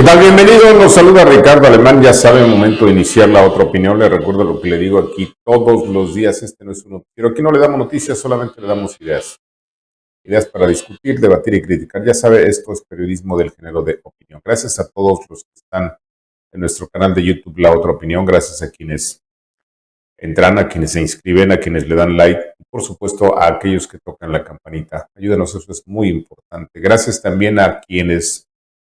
¿Qué tal? Bienvenido, nos saluda Ricardo Alemán. Ya sabe, momento de iniciar la otra opinión. Le recuerdo lo que le digo aquí todos los días. Este no es un noticiero. Aquí no le damos noticias, solamente le damos ideas. Ideas para discutir, debatir y criticar. Ya sabe, esto es periodismo del género de opinión. Gracias a todos los que están en nuestro canal de YouTube, La Otra Opinión. Gracias a quienes entran, a quienes se inscriben, a quienes le dan like. Y por supuesto, a aquellos que tocan la campanita. Ayúdenos, eso es muy importante. Gracias también a quienes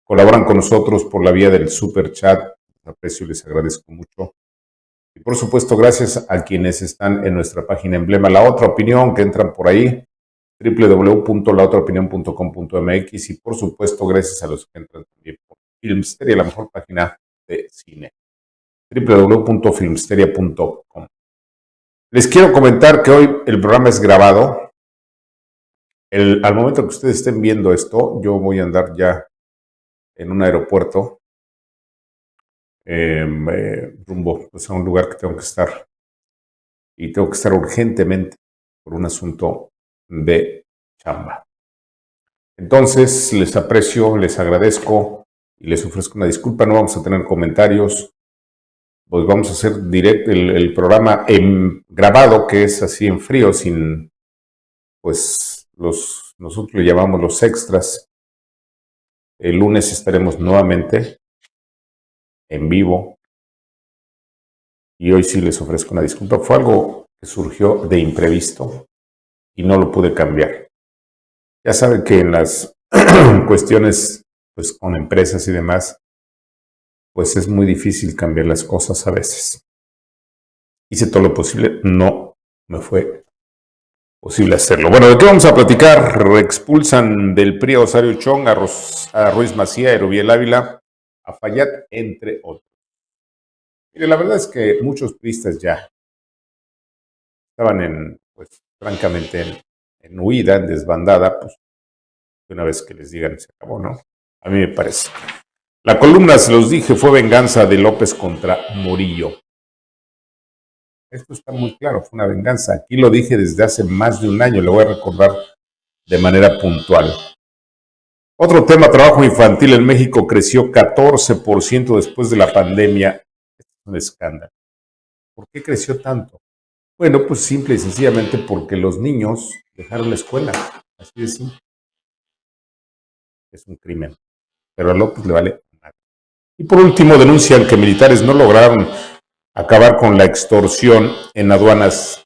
colaboran con nosotros por la vía del super chat. Les aprecio y les agradezco mucho. Y por supuesto, gracias a quienes están en nuestra página emblema La Otra Opinión, que entran por ahí, www.laotraopinion.com.mx, y por supuesto, gracias a los que entran también por Filmsteria, la mejor página de cine, www.filmsteria.com. Les quiero comentar que hoy el programa es grabado. Al momento que ustedes estén viendo esto, yo voy a andar ya en un aeropuerto, rumbo pues, a un lugar que tengo que estar. Y tengo que estar urgentemente por un asunto de chamba. Entonces, les aprecio, les agradezco y les ofrezco una disculpa. No vamos a tener comentarios. Pues vamos a hacer directo el programa grabado, que es así en frío, sin, pues, nosotros le llamamos los extras. El lunes estaremos nuevamente en vivo. Y hoy sí les ofrezco una disculpa. Fue algo que surgió de imprevisto y no lo pude cambiar. Ya saben que en las cuestiones, pues con empresas y demás, pues es muy difícil cambiar las cosas a veces. Hice todo lo posible, no me fue posible hacerlo. Bueno, ¿de qué vamos a platicar? Expulsan del PRI a Osorio Chong, a Ruiz Massieu, a Erubiel Ávila, a Fayad, entre otros. Mire, la verdad es que muchos priistas ya estaban pues francamente en huida, en desbandada, pues una vez que les digan se acabó, ¿no? A mí me parece. La columna, se los dije, fue venganza de López contra Murillo. Esto está muy claro, fue una venganza. Aquí lo dije desde hace más de un año, lo voy a recordar de manera puntual. Otro tema, trabajo infantil en México creció 14% después de la pandemia. Es un escándalo. ¿Por qué creció tanto? Bueno, pues simple y sencillamente porque los niños dejaron la escuela. Así de simple. Es un crimen. Pero a López le vale nada. Y por último, denuncian que militares no lograron acabar con la extorsión en aduanas.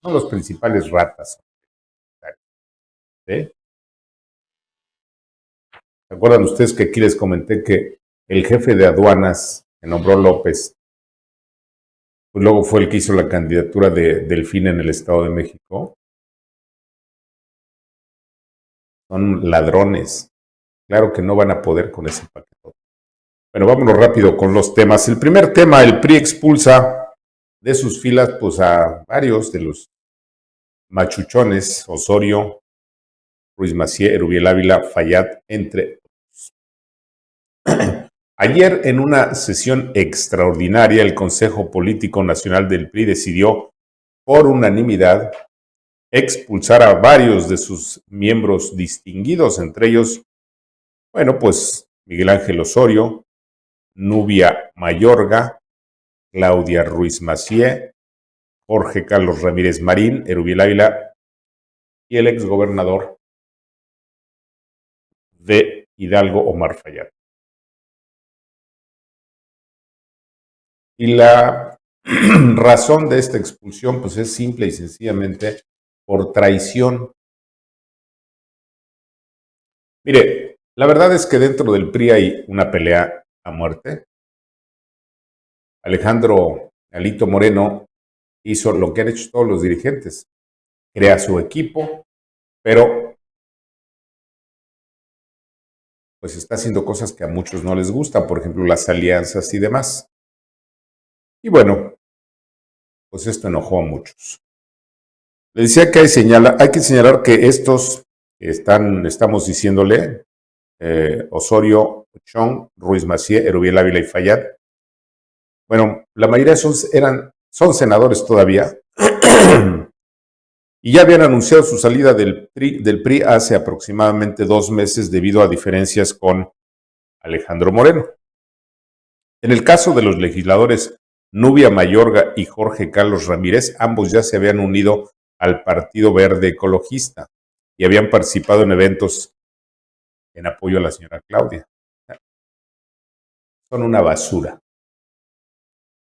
Son los principales ratas. ¿Sí? ¿Se acuerdan ustedes que aquí les comenté que el jefe de aduanas, que nombró López, pues luego fue el que hizo la candidatura de Delfín en el Estado de México? Son ladrones. Claro que no van a poder con ese paquete. Bueno, vámonos rápido con los temas. El primer tema, el PRI expulsa de sus filas pues a varios de los machuchones: Osorio, Ruiz Massieu, Erubiel Ávila, Fayad, entre otros. Ayer, en una sesión extraordinaria, el Consejo Político Nacional del PRI decidió por unanimidad expulsar a varios de sus miembros distinguidos, entre ellos, bueno, pues Miguel Ángel Osorio, Nubia Mayorga, Claudia Ruiz Massieu, Jorge Carlos Ramírez Marín, Erubiel Ávila y el exgobernador de Hidalgo, Omar Fayad. Y la razón de esta expulsión pues es simple y sencillamente por traición. Mire, la verdad es que dentro del PRI hay una pelea a muerte. Alejandro Alito Moreno hizo lo que han hecho todos los dirigentes: crea su equipo, pero pues está haciendo cosas que a muchos no les gustan, por ejemplo, las alianzas y demás. Y bueno, pues esto enojó a muchos. Le decía que hay que señalar que estos estamos diciéndole, Osorio Chong, Ruiz Massieu, Erubiel Ávila y Fayad. Bueno, la mayoría son senadores todavía y ya habían anunciado su salida del PRI hace aproximadamente 2 meses debido a diferencias con Alejandro Moreno. En el caso de los legisladores Nubia Mayorga y Jorge Carlos Ramírez, ambos ya se habían unido al Partido Verde Ecologista y habían participado en eventos en apoyo a la señora Claudia. Son una basura.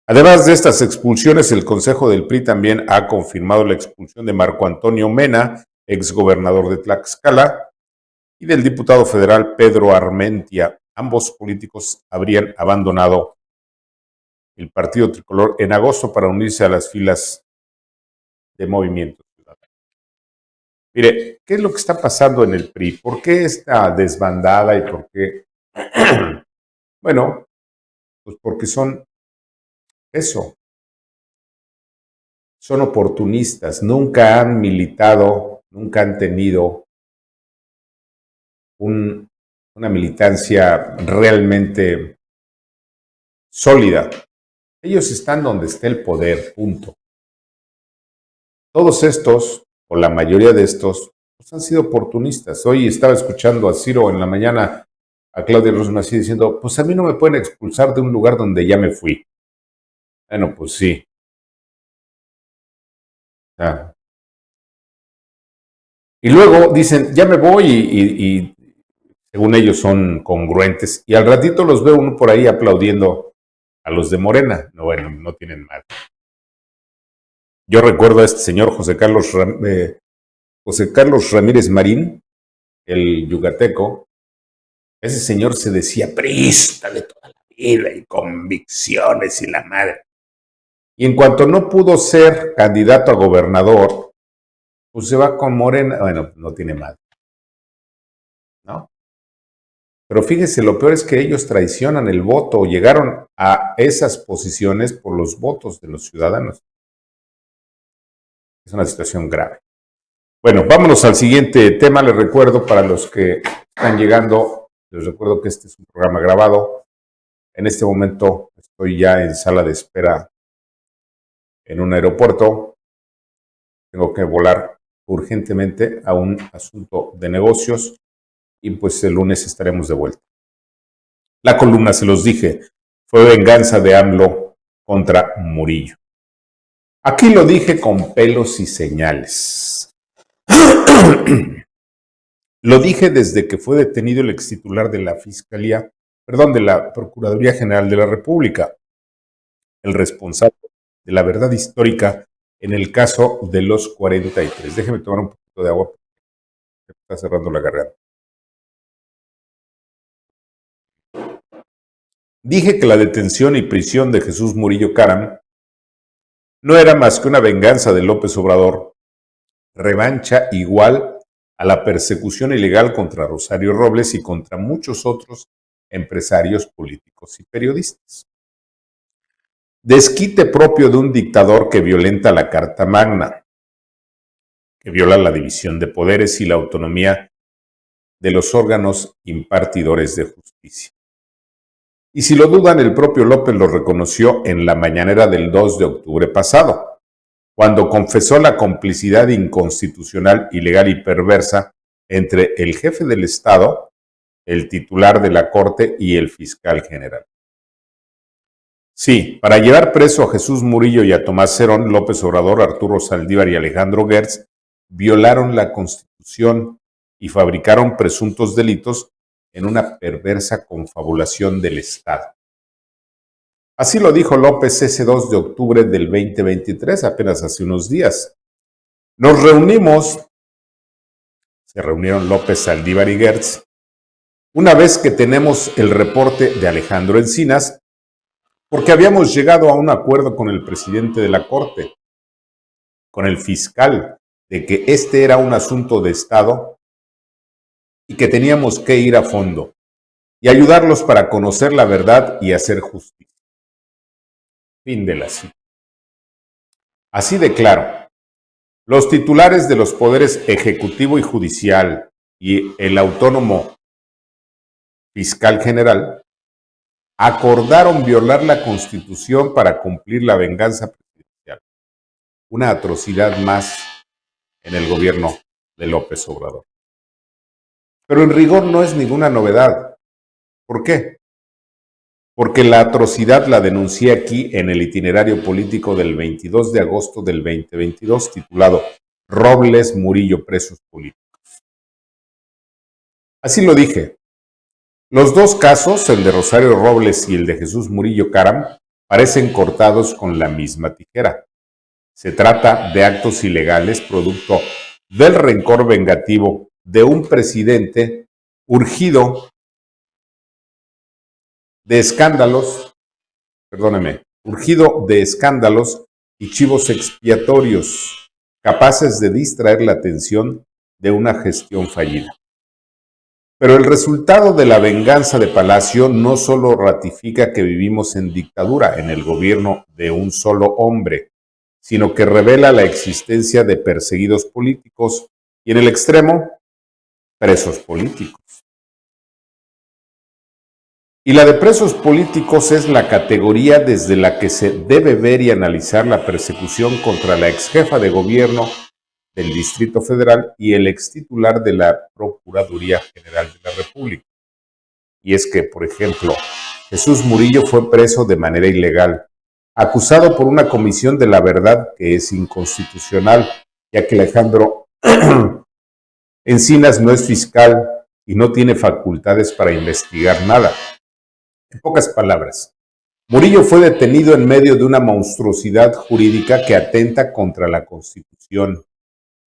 Además de estas expulsiones, el Consejo del PRI también ha confirmado la expulsión de Marco Antonio Mena, exgobernador de Tlaxcala, y del diputado federal Pedro Armentia. Ambos políticos habrían abandonado el Partido Tricolor en agosto para unirse a las filas de Movimiento Ciudadano. Mire, ¿qué es lo que está pasando en el PRI? ¿Por qué esta desbandada y por qué? Bueno, pues porque son eso, son oportunistas, nunca han militado, nunca han tenido una militancia realmente sólida. Ellos están donde está el poder, punto. Todos estos, o la mayoría de estos, pues han sido oportunistas. Hoy estaba escuchando a Ciro en la mañana, a Claudia Rosman así diciendo, pues a mí no me pueden expulsar de un lugar donde ya me fui. Bueno, pues sí. Ah. Y luego dicen, ya me voy y según ellos son congruentes. Y al ratito los ve uno por ahí aplaudiendo a los de Morena. No, bueno, no tienen mal. Yo recuerdo a este señor José Carlos Ramírez Marín, el yucateco. Ese señor se decía priista de toda la vida y convicciones y la madre. Y en cuanto no pudo ser candidato a gobernador, pues se va con Morena. Bueno, no tiene madre, ¿no? Pero fíjese, lo peor es que ellos traicionan el voto, llegaron a esas posiciones por los votos de los ciudadanos. Es una situación grave. Bueno, vámonos al siguiente tema. Les recuerdo, para los que están llegando, les recuerdo que este es un programa grabado. En este momento estoy ya en sala de espera en un aeropuerto. Tengo que volar urgentemente a un asunto de negocios y pues el lunes estaremos de vuelta. La columna, se los dije, fue venganza de AMLO contra Murillo. Aquí lo dije con pelos y señales. Lo dije desde que fue detenido el extitular de la Fiscalía, de la Procuraduría General de la República, el responsable de la verdad histórica en el caso de los 43. Déjeme tomar un poquito de agua porque me está cerrando la garganta. Dije que la detención y prisión de Jesús Murillo Caram no era más que una venganza de López Obrador, revancha igual a la persecución ilegal contra Rosario Robles y contra muchos otros empresarios, políticos y periodistas. Desquite propio de un dictador que violenta la Carta Magna, que viola la división de poderes y la autonomía de los órganos impartidores de justicia. Y si lo dudan, el propio López lo reconoció en la mañanera del 2 de octubre pasado, cuando confesó la complicidad inconstitucional, ilegal y perversa entre el jefe del Estado, el titular de la Corte y el fiscal general. Sí, para llevar preso a Jesús Murillo y a Tomás Cerón, López Obrador, Arturo Saldívar y Alejandro Gertz violaron la Constitución y fabricaron presuntos delitos en una perversa confabulación del Estado. Así lo dijo López ese 2 de octubre del 2023, apenas hace unos días. Nos reunimos, se reunieron López, Saldívar y Gertz, una vez que tenemos el reporte de Alejandro Encinas, porque habíamos llegado a un acuerdo con el presidente de la Corte, con el fiscal, de que este era un asunto de Estado y que teníamos que ir a fondo y ayudarlos para conocer la verdad y hacer justicia. Fin de la cita. Así de claro, los titulares de los poderes ejecutivo y judicial y el autónomo fiscal general acordaron violar la Constitución para cumplir la venganza presidencial. Una atrocidad más en el gobierno de López Obrador. Pero en rigor no es ninguna novedad. ¿Por qué? Porque la atrocidad la denuncié aquí en el itinerario político del 22 de agosto del 2022, titulado Robles Murillo presos políticos. Así lo dije. Los dos casos, el de Rosario Robles y el de Jesús Murillo Caram, parecen cortados con la misma tijera. Se trata de actos ilegales producto del rencor vengativo de un presidente urgido de escándalos, urgido de escándalos y chivos expiatorios capaces de distraer la atención de una gestión fallida. Pero el resultado de la venganza de Palacio no solo ratifica que vivimos en dictadura, en el gobierno de un solo hombre, sino que revela la existencia de perseguidos políticos y, en el extremo, presos políticos. Y la de presos políticos es la categoría desde la que se debe ver y analizar la persecución contra la exjefa de gobierno del Distrito Federal y el extitular de la Procuraduría General de la República. Y es que, por ejemplo, Jesús Murillo fue preso de manera ilegal, acusado por una comisión de la verdad que es inconstitucional, ya que Alejandro Encinas no es fiscal y no tiene facultades para investigar nada. En pocas palabras, Murillo fue detenido en medio de una monstruosidad jurídica que atenta contra la Constitución,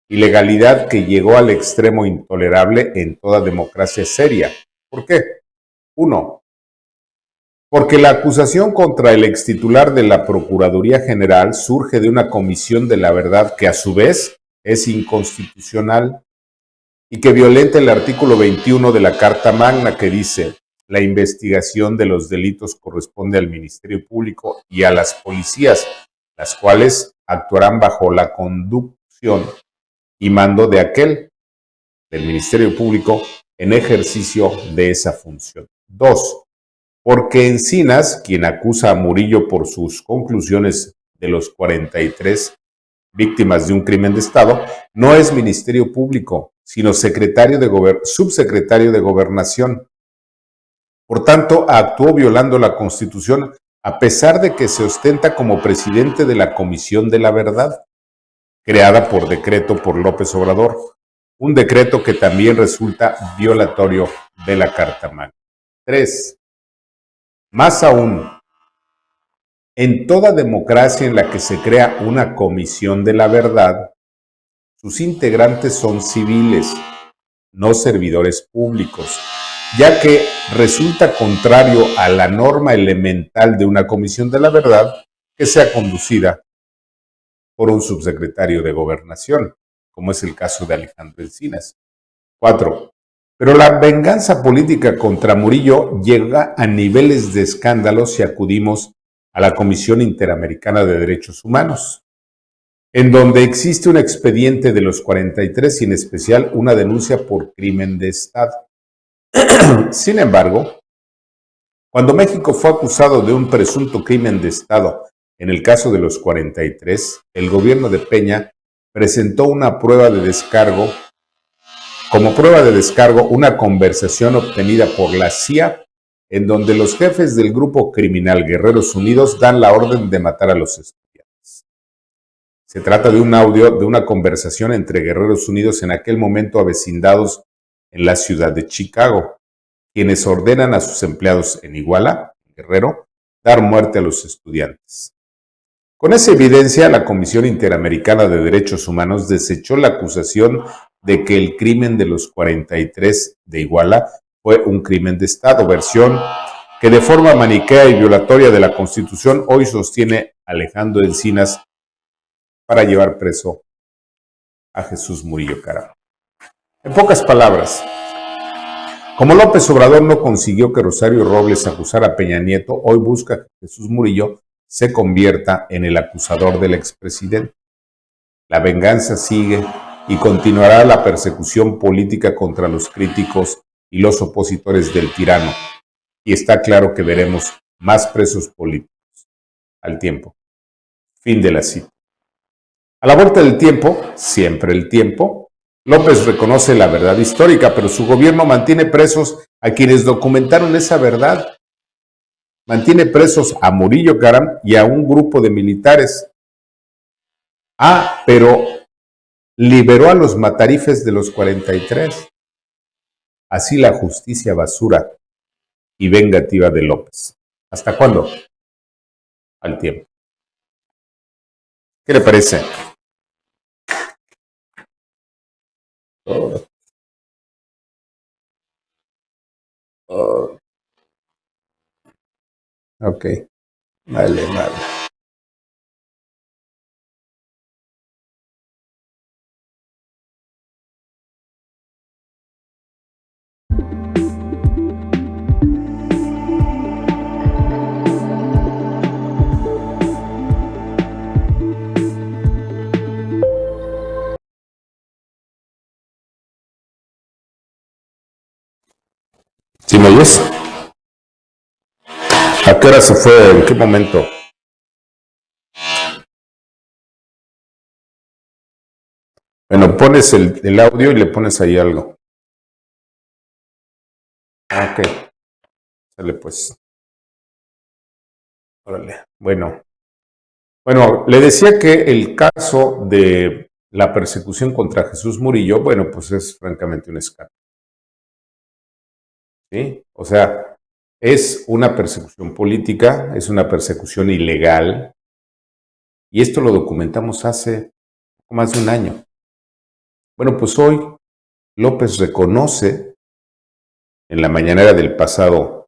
ilegalidad que llegó al extremo intolerable en toda democracia seria. ¿Por qué? 1. Porque la acusación contra el extitular de la Procuraduría General surge de una comisión de la verdad que a su vez es inconstitucional y que violenta el artículo 21 de la Carta Magna, que dice: la investigación de los delitos corresponde al Ministerio Público y a las policías, las cuales actuarán bajo la conducción y mando de aquel, del Ministerio Público, en ejercicio de esa función. 2. Porque Encinas, quien acusa a Murillo por sus conclusiones de los 43 víctimas de un crimen de Estado, no es Ministerio Público, sino subsecretario de Gobernación. Por tanto, actuó violando la Constitución a pesar de que se ostenta como presidente de la Comisión de la Verdad, creada por decreto por López Obrador, un decreto que también resulta violatorio de la Carta Magna. 3. Más aún, en toda democracia en la que se crea una comisión de la verdad, sus integrantes son civiles, no servidores públicos, ya que resulta contrario a la norma elemental de una comisión de la verdad que sea conducida por un subsecretario de Gobernación, como es el caso de Alejandro Encinas. 4. Pero la venganza política contra Murillo llega a niveles de escándalo si acudimos a la Comisión Interamericana de Derechos Humanos, en donde existe un expediente de los 43 y en especial una denuncia por crimen de Estado. Sin embargo, cuando México fue acusado de un presunto crimen de Estado en el caso de los 43, el gobierno de Peña presentó una prueba de descargo. Como prueba de descargo, una conversación obtenida por la CIA en donde los jefes del grupo criminal Guerreros Unidos dan la orden de matar a los estudiantes. Se trata de un audio de una conversación entre Guerreros Unidos en aquel momento avecindados en la ciudad de Chicago, quienes ordenan a sus empleados en Iguala, Guerrero, dar muerte a los estudiantes. Con esa evidencia, la Comisión Interamericana de Derechos Humanos desechó la acusación de que el crimen de los 43 de Iguala fue un crimen de Estado, versión que de forma maniquea y violatoria de la Constitución hoy sostiene Alejandro Encinas para llevar preso a Jesús Murillo Caram. En pocas palabras, como López Obrador no consiguió que Rosario Robles acusara a Peña Nieto, hoy busca que Jesús Murillo se convierta en el acusador del expresidente. La venganza sigue y continuará la persecución política contra los críticos y los opositores del tirano. Y está claro que veremos más presos políticos al tiempo. Fin de la cita. A la vuelta del tiempo, siempre el tiempo, López reconoce la verdad histórica, pero su gobierno mantiene presos a quienes documentaron esa verdad. Mantiene presos a Murillo Karam y a un grupo de militares. Pero liberó a los matarifes de los 43. Así la justicia basura y vengativa de López. ¿Hasta cuándo? Al tiempo. ¿Qué le parece? Oh. Oh. Ok, vale. ¿Sí me oyes? ¿A qué hora se fue? ¿En qué momento? Bueno, pones el audio y le pones ahí algo. Ok, sale pues. Órale. Bueno, le decía que el caso de la persecución contra Jesús Murillo, bueno, pues es francamente un escándalo. ¿Sí? O sea, es una persecución política, es una persecución ilegal, y esto lo documentamos hace poco más de un año. Bueno, pues hoy López reconoce, en la mañanera del pasado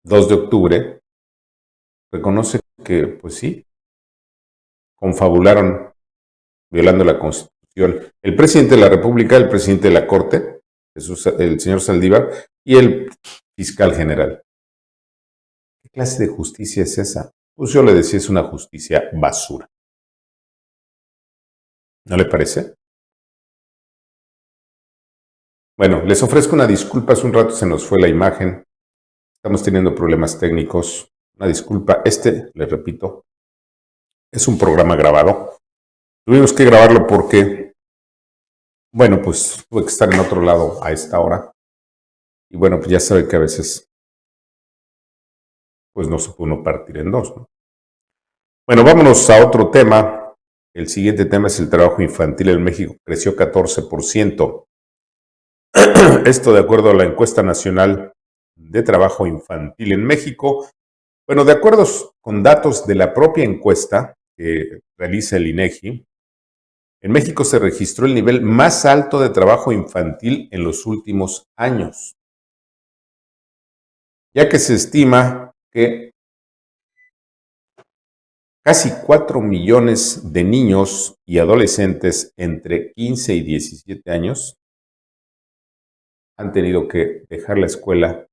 2 de octubre, reconoce que, pues sí, confabularon violando la Constitución el presidente de la República, el presidente de la Corte, el señor Saldívar, y el fiscal general. ¿Qué clase de justicia es esa? Pues yo le decía, es una justicia basura. ¿No le parece? Bueno, les ofrezco una disculpa, hace un rato se nos fue la imagen, estamos teniendo problemas técnicos, una disculpa. Les repito, es un programa grabado. Tuvimos que grabarlo porque, bueno, pues tuve que estar en otro lado a esta hora. Y bueno, pues ya sabe que a veces, pues no se puede uno partir en dos, ¿no? Bueno, vámonos a otro tema. El siguiente tema es el trabajo infantil en México. Creció 14%. Esto de acuerdo a la encuesta nacional de trabajo infantil en México. Bueno, de acuerdo con datos de la propia encuesta que realiza el INEGI, en México se registró el nivel más alto de trabajo infantil en los últimos años, ya que se estima que casi 4 millones de niños y adolescentes entre 15 y 17 años han tenido que dejar la escuela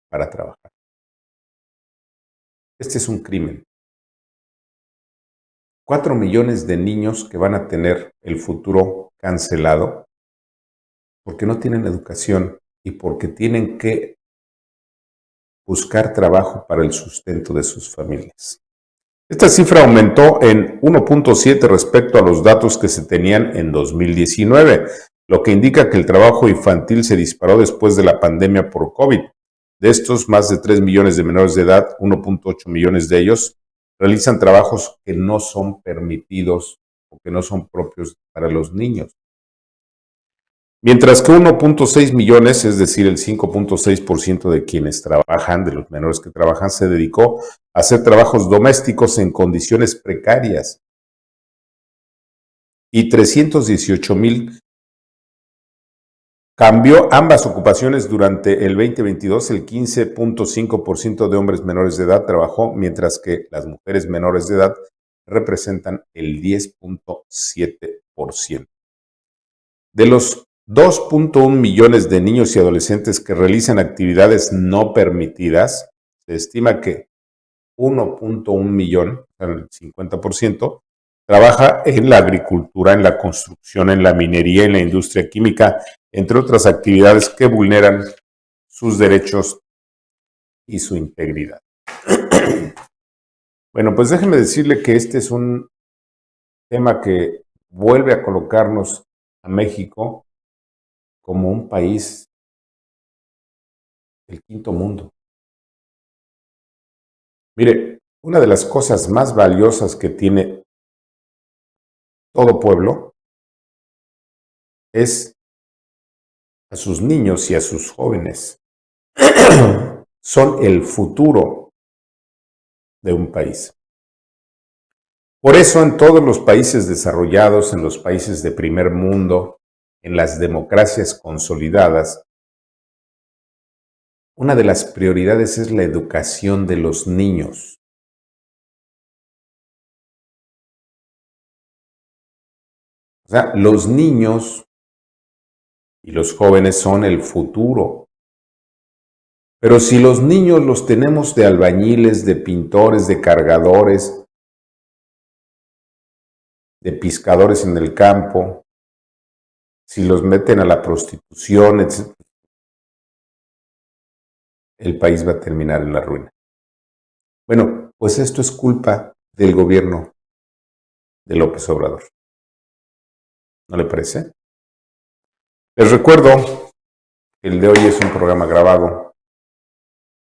para trabajar. Este es un crimen. 4 millones de niños que van a tener el futuro cancelado porque no tienen educación y porque tienen que buscar trabajo para el sustento de sus familias. Esta cifra aumentó en 1.7 respecto a los datos que se tenían en 2019, lo que indica que el trabajo infantil se disparó después de la pandemia por COVID. De estos, más de 3 millones de menores de edad, 1.8 millones de ellos, realizan trabajos que no son permitidos o que no son propios para los niños. Mientras que 1.6 millones, es decir, el 5.6% de quienes trabajan, de los menores que trabajan, se dedicó a hacer trabajos domésticos en condiciones precarias. Y 318,000 cambió ambas ocupaciones durante el 2022. El 15.5% de hombres menores de edad trabajó, mientras que las mujeres menores de edad representan el 10.7%. De los 2.1 millones de niños y adolescentes que realizan actividades no permitidas, se estima que 1.1 millón, el 50%, trabaja en la agricultura, en la construcción, en la minería, en la industria química, entre otras actividades que vulneran sus derechos y su integridad. Bueno, pues déjeme decirle que este es un tema que vuelve a colocarnos a México como un país del quinto mundo. Mire, una de las cosas más valiosas que tiene todo pueblo es a sus niños y a sus jóvenes. Son el futuro de un país. Por eso en todos los países desarrollados, en los países de primer mundo, en las democracias consolidadas, una de las prioridades es la educación de los niños. O sea, los niños y los jóvenes son el futuro. Pero si los niños los tenemos de albañiles, de pintores, de cargadores, de pescadores en el campo, si los meten a la prostitución, etc., el país va a terminar en la ruina. Bueno, pues esto es culpa del gobierno de López Obrador. ¿No le parece? Les recuerdo que el de hoy es un programa grabado.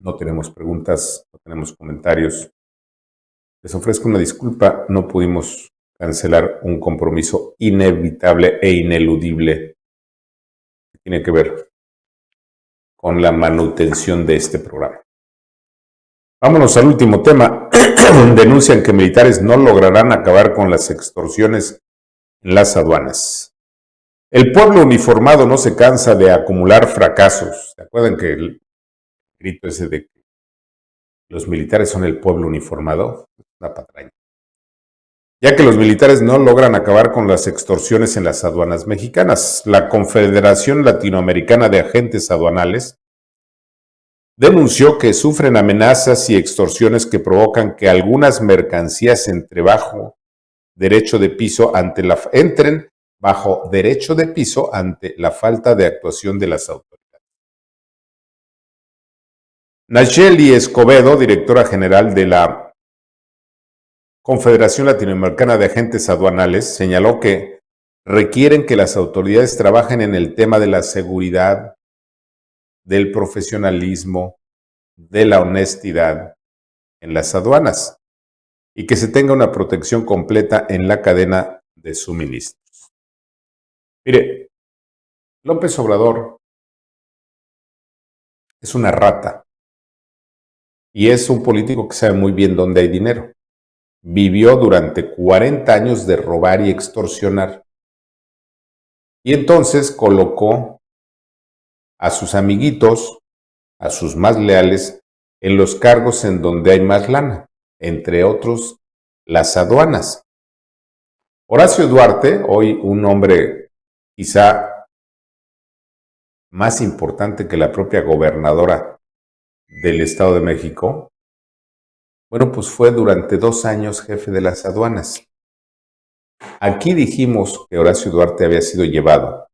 No tenemos preguntas, no tenemos comentarios. Les ofrezco una disculpa, no pudimos cancelar un compromiso inevitable e ineludible que tiene que ver con la manutención de este programa. Vámonos al último tema. Denuncian que militares no lograrán acabar con las extorsiones en las aduanas. El pueblo uniformado no se cansa de acumular fracasos. ¿Se acuerdan que el grito ese de que los militares son el pueblo uniformado? Una patraña. Ya que los militares no logran acabar con las extorsiones en las aduanas mexicanas, la Confederación Latinoamericana de Agentes Aduanales denunció que sufren amenazas y extorsiones que provocan que algunas mercancías entren bajo derecho de piso ante la falta de actuación de las autoridades. Nacheli Escobedo, directora general de la Confederación Latinoamericana de Agentes Aduanales, señaló que requieren que las autoridades trabajen en el tema de la seguridad, del profesionalismo, de la honestidad en las aduanas y que se tenga una protección completa en la cadena de suministros. Mire, López Obrador es una rata y es un político que sabe muy bien dónde hay dinero. Vivió durante 40 años de robar y extorsionar. Y entonces colocó a sus amiguitos, a sus más leales, en los cargos en donde hay más lana, entre otros las aduanas. Horacio Duarte, hoy un hombre quizá más importante que la propia gobernadora del Estado de México, bueno, pues fue durante 2 años jefe de las aduanas. Aquí dijimos que Horacio Duarte había sido llevado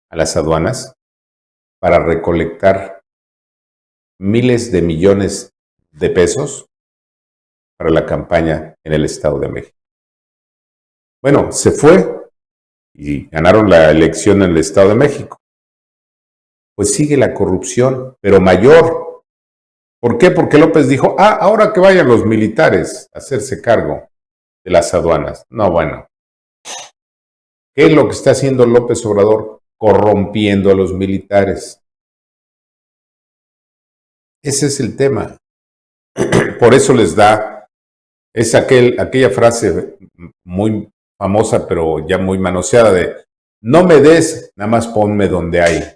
a las aduanas para recolectar miles de millones de pesos para la campaña en el Estado de México. Bueno, se fue y ganaron la elección en el Estado de México. Pues sigue la corrupción, pero mayor. ¿Por qué? Porque López dijo, ahora que vayan los militares a hacerse cargo de las aduanas. No, bueno. ¿Qué es lo que está haciendo López Obrador? Corrompiendo a los militares. Ese es el tema. Por eso les da, es aquella frase muy famosa, pero ya muy manoseada de, no me des, nada más ponme donde hay.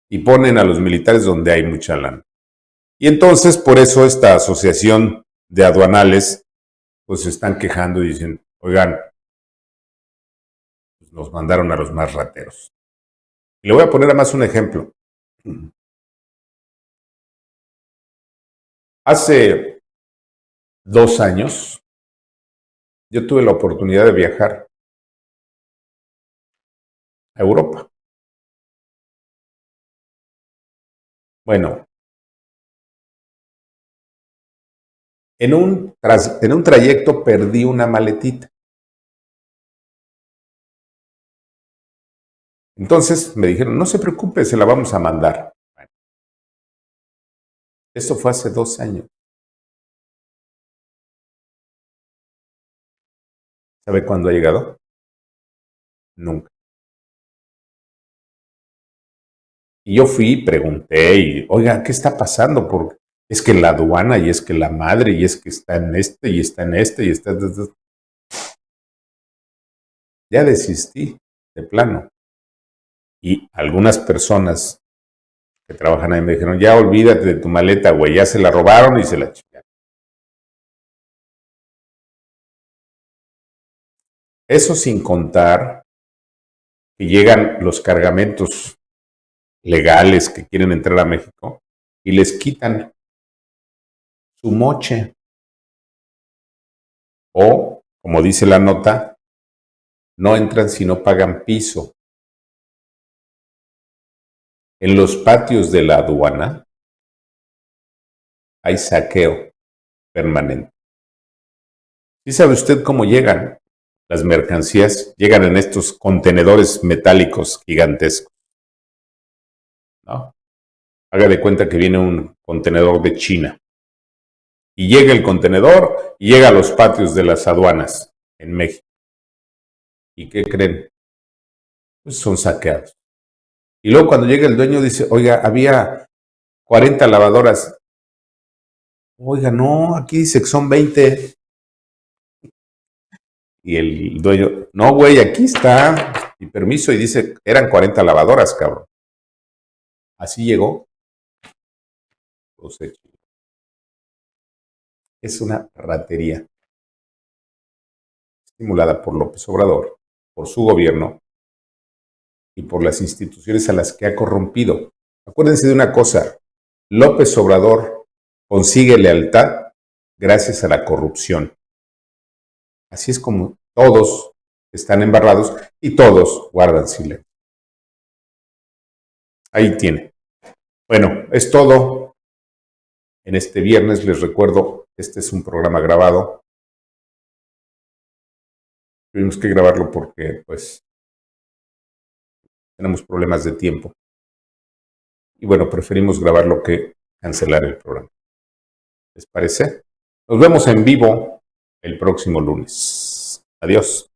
Y ponen a los militares donde hay mucha lana. Y entonces, por eso esta asociación de aduanales, pues se están quejando y dicen, oigan, pues nos mandaron a los más rateros. Y le voy a poner además un ejemplo. Hace 2 años, yo tuve la oportunidad de viajar a Europa. Bueno, en un trayecto perdí una maletita. Entonces me dijeron, no se preocupe, se la vamos a mandar. Bueno, esto fue hace 2 años. ¿Sabe cuándo ha llegado? Nunca. Y yo fui y pregunté, y, oiga, ¿qué está pasando? Porque es que la aduana, y es que la madre, y es que está en este, y está en este, y está en este. Ya desistí de plano. Y algunas personas que trabajan ahí me dijeron, ya olvídate de tu maleta, güey, ya se la robaron y se la chingaron. Eso sin contar que llegan los cargamentos legales que quieren entrar a México y les quitan su moche. O, como dice la nota, no entran si no pagan piso. En los patios de la aduana hay saqueo permanente. ¿Sí sabe usted cómo llegan las mercancías? Llegan en estos contenedores metálicos gigantescos, ¿no? Haga de cuenta que viene un contenedor de China y llega el contenedor y llega a los patios de las aduanas en México. ¿Y qué creen? Pues son saqueados. Y luego cuando llega el dueño dice, oiga, había 40 lavadoras. Oiga, no, aquí dice que son 20. Y el dueño, no, güey, aquí está mi permiso. Y dice, eran 40 lavadoras, cabrón. Así llegó. Pues, es una ratería estimulada por López Obrador, por su gobierno y por las instituciones a las que ha corrompido. Acuérdense de una cosa, López Obrador consigue lealtad gracias a la corrupción. Así es como todos están embarrados y todos guardan silencio. Ahí tiene. Bueno, es todo. En este viernes les recuerdo, este es un programa grabado. Tuvimos que grabarlo porque, pues, tenemos problemas de tiempo. Y bueno, preferimos grabarlo que cancelar el programa. ¿Les parece? Nos vemos en vivo el próximo lunes. Adiós.